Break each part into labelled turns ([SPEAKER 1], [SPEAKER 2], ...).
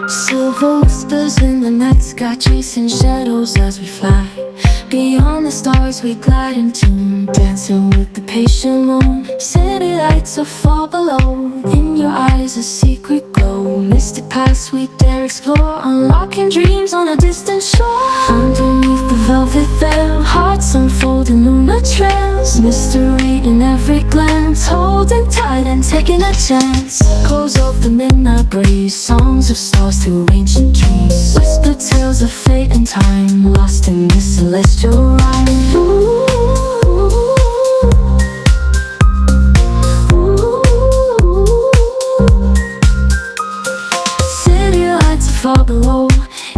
[SPEAKER 1] Silver whispers in the night sky, chasing shadows as we fly. Beyond the stars we glide in tune, dancing with the patient moon. City lights are far below, in your eyes a secret glow. Mystic paths we dare explore, unlocking dreams on a distant shore. Underneath the velvet veil, hearts unfold in lunar trails. Mystery in every glance, holding tight and taking a chance. Echoes of the midnight breeze, songs of stars through ancient trees. Whispered tales of fate and time, lost in this celestial rhyme. Ooh. City lights are far below,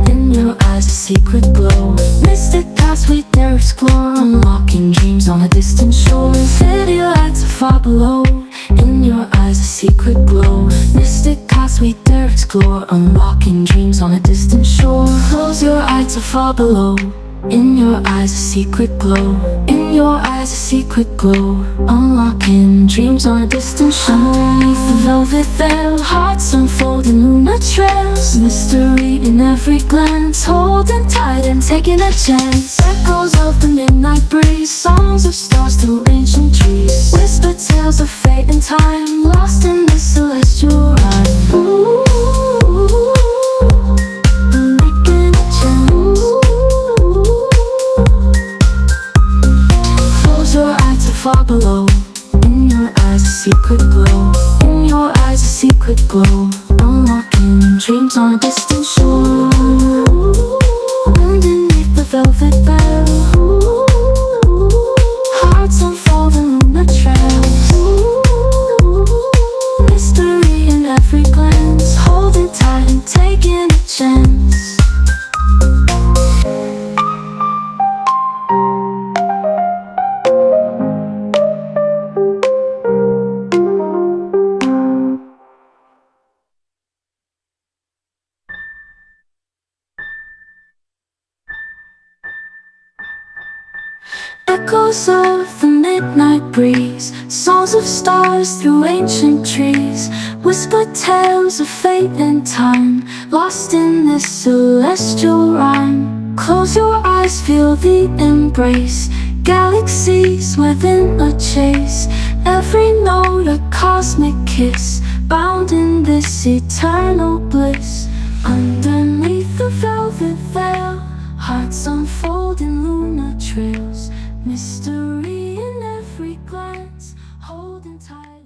[SPEAKER 1] in your eyes a secret glow. Mystic paths we dare explore, unlocking dreams on a distant shore. City lights are far below, in your eyes a secret glow. Mystic paths we dare explore, unlocking dreams on a distant shore. Close your eyes are far below, in your eyes a secret glow. In your eyes a secret glow, unlocking dreams on a distant shore. Underneath the velvet veil, hearts unfold in lunar trails. Mystery in every glance, holding tight and taking a chance. Echoes of the midnight breeze, songs of stars through ancient trees. Whispered tales of fate and time, lost in this celestial rhyme. Ooh. Far below, in your eyes a secret glow. In your eyes a secret glow, unlocking dreams on a distant shore. Underneath the velvet veil, hearts unfold in lunar trails. Mystery in every glance, holding tight and taking a chance. Echoes of the midnight breeze, songs of stars through ancient trees. Whispered tales of fate and time, lost in this celestial rhyme. Close your eyes, feel the embrace, galaxies within a chase. Every note a cosmic kiss, bound in this eternal bliss. Underneath the velvet veil, hearts unfold in lunar trails. Mystery in every glance, holding tight.